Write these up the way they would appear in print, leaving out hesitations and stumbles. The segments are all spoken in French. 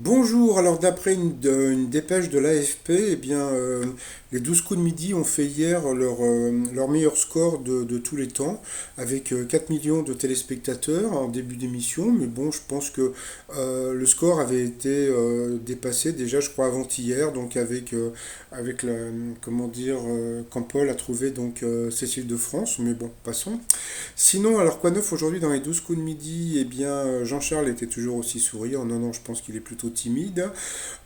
Bonjour, alors d'après une dépêche de l'AFP, les 12 coups de midi ont fait hier leur meilleur score de tous les temps, avec 4 millions de téléspectateurs en début d'émission, mais bon, je pense que le score avait été dépassé déjà, je crois, avant-hier, donc avec comment dire, quand Paul a trouvé donc Cécile de France, mais bon, passons. Sinon, alors quoi neuf aujourd'hui dans les 12 coups de midi? Jean-Charles était toujours aussi souriant. Non, non, je pense qu'il est plutôt timide.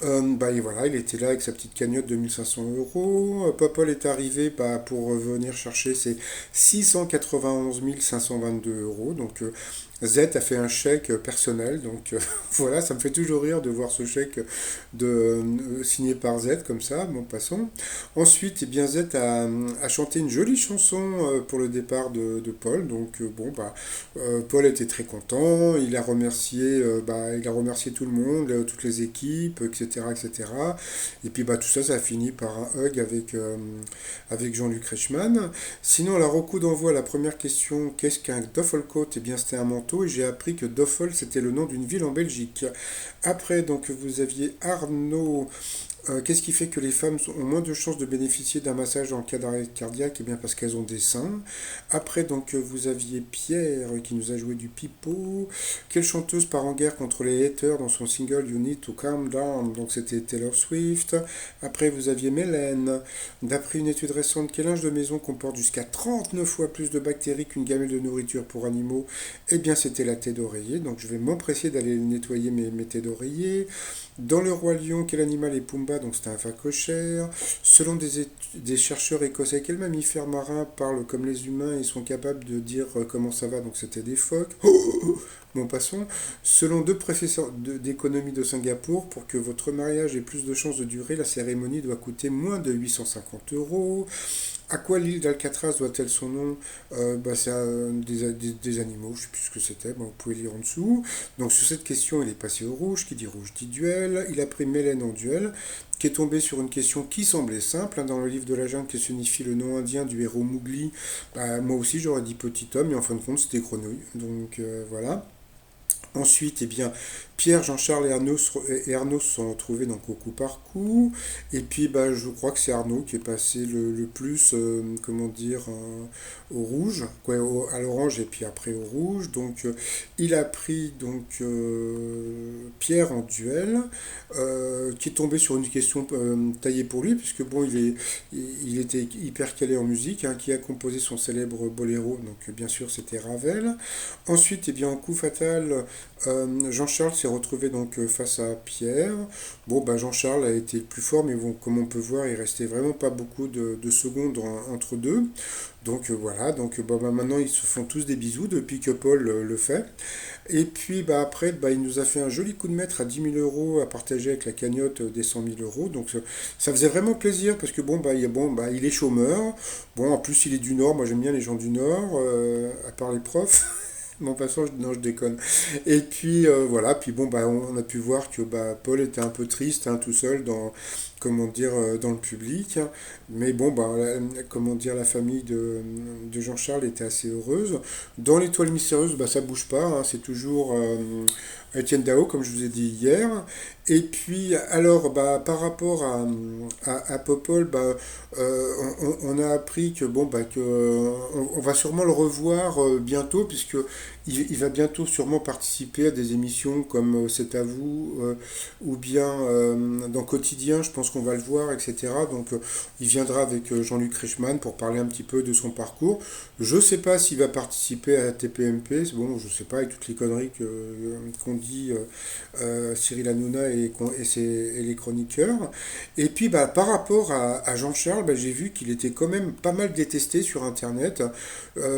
Et voilà, il était là avec sa petite cagnotte de 1 500 euros. Popol est arrivé pour venir chercher ses 691 522 euros. Z a fait un chèque personnel, voilà, ça me fait toujours rire de voir ce chèque signé par Z comme ça, bon passons. Ensuite, a chanté une jolie chanson pour le départ de Paul, Paul était très content, il a remercié tout le monde, toutes les équipes, etc., etc. Et cetera. Et puis tout ça, ça a fini par un hug avec Jean-Luc Reichmann. Sinon, la recoup d'envoi, la première question, qu'est-ce qu'un Doffelcoat? Eh bien, c'était un manteau et j'ai appris que Doffel, c'était le nom d'une ville en Belgique. Après, donc, vous aviez Arnaud. Qu'est-ce qui fait que les femmes ont moins de chances de bénéficier d'un massage en cas d'arrêt cardiaque? Eh bien, parce qu'elles ont des seins. Après, vous aviez Pierre qui nous a joué du pipeau. Quelle chanteuse part en guerre contre les haters dans son single You Need to Calm Down? Donc, c'était Taylor Swift. Après, vous aviez Mélène. D'après une étude récente, quel linge de maison comporte jusqu'à 39 fois plus de bactéries qu'une gamelle de nourriture pour animaux? Eh bien, c'était la tête d'oreiller. Donc, je vais m'empresser d'aller nettoyer mes têtes d'oreiller. Dans le roi lion, quel animal est Pumba? Donc c'est un phacochère. Selon des chercheurs écossais, quel mammifère marin parle comme les humains et sont capables de dire comment ça va? Donc c'était des phoques. Bon, passons. Selon deux professeurs d'économie de Singapour, pour que votre mariage ait plus de chances de durer, la cérémonie doit coûter moins de 850 euros. À quoi l'île d'Alcatraz doit-elle son nom? C'est des animaux, je ne sais plus ce que c'était, vous pouvez lire en dessous. Donc sur cette question, il est passé au rouge, qui dit rouge dit duel. Il a pris Mélène en duel, qui est tombé sur une question qui semblait simple, dans le livre de la jungle qui signifie le nom indien du héros Mowgli. Moi aussi j'aurais dit petit homme, mais en fin de compte c'était grenouille. Voilà. Ensuite, Pierre, Jean-Charles et Arnaud se sont retrouvés donc au coup par coup. Et puis, je crois que c'est Arnaud qui est passé le plus, au rouge, à l'orange et puis après au rouge. Il a pris Pierre en duel, qui est tombé sur une question taillée pour lui, puisque il était hyper calé en musique, qui a composé son célèbre boléro. Donc, bien sûr, c'était Ravel. Ensuite, en coup fatal, Jean-Charles s'est retrouvé face à Pierre. Jean-Charles a été le plus fort, mais bon, comme on peut voir, il restait vraiment pas beaucoup de secondes entre deux. Maintenant ils se font tous des bisous depuis que Paul le fait. Et puis après, il nous a fait un joli coup de maître à 10 000 euros à partager avec la cagnotte des 100 000 euros. Ça faisait vraiment plaisir parce que il est chômeur. Bon, en plus il est du Nord, moi j'aime bien les gens du Nord, à part les profs. Bon, de toute façon, non, je déconne. Et puis voilà, on a pu voir que Paul était un peu triste, tout seul dans le public. Mais la famille de Jean-Charles était assez heureuse. Dans l'étoile mystérieuse, ça bouge pas, c'est toujours Étienne Dao, comme je vous ai dit hier. Et puis, alors, par rapport à Popol, on a appris on va sûrement le revoir bientôt, puisque il va bientôt sûrement participer à des émissions comme C'est à vous, ou bien dans Quotidien, je pense qu'on va le voir, etc. Il viendra avec Jean-Luc Reichmann pour parler un petit peu de son parcours. Je ne sais pas s'il va participer à la TPMP, bon, je ne sais pas, avec toutes les conneries qu'on dit Cyril Hanouna et les chroniqueurs. Et puis, par rapport à Jean-Charles, j'ai vu qu'il était quand même pas mal détesté sur Internet.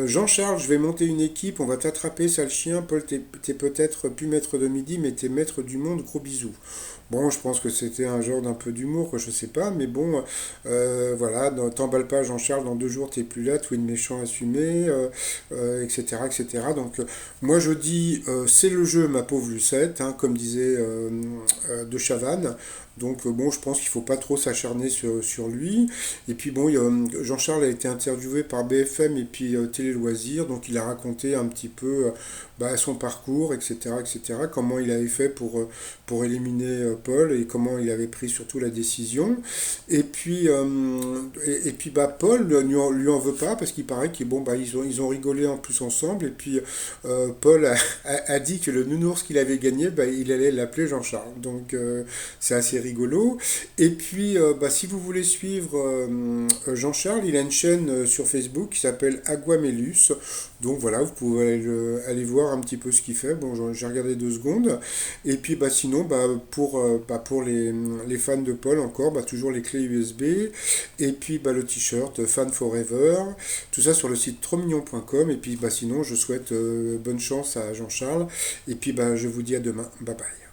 Jean-Charles, je vais monter une équipe, on va t'attraper, sale chien. Paul, t'es peut-être plus maître de midi, mais t'es maître du monde, gros bisous. Bon, je pense que c'était un genre d'un peu d'humour, que je sais pas, mais bon, voilà, t'emballes pas Jean-Charles, dans 2 jours t'es plus là, twin méchant assumé, etc., etc. Moi je dis, c'est le jeu, ma pauvre Lucette, comme disait de Chavannes. Bon, je pense qu'il faut pas trop s'acharner sur lui. Et puis Jean-Charles a été interviewé par BFM et puis Télé Loisirs, donc il a raconté un petit peu son parcours, etc., etc., comment il avait fait pour éliminer Paul et comment il avait pris surtout la décision. Et puis Paul lui en veut pas parce qu'il paraît qu'ils bon, ils ont rigolé en plus ensemble. Et puis Paul a dit que le nounours qu'il avait gagné, il allait l'appeler Jean-Charles. Donc c'est assez rigolo. Et puis si vous voulez suivre Jean-Charles, il a une chaîne sur Facebook qui s'appelle Aguamélus. Donc voilà, vous pouvez aller voir un petit peu ce qu'il fait. Bon, j'ai regardé 2 secondes. Et puis sinon, pour les fans de Paul encore, toujours les clés USB. Et puis le t-shirt Fan Forever. Tout ça sur le site trosmignon.com. Et puis sinon, je souhaite bonne chance à Jean-Charles. Et puis je vous dis à demain. Bye bye.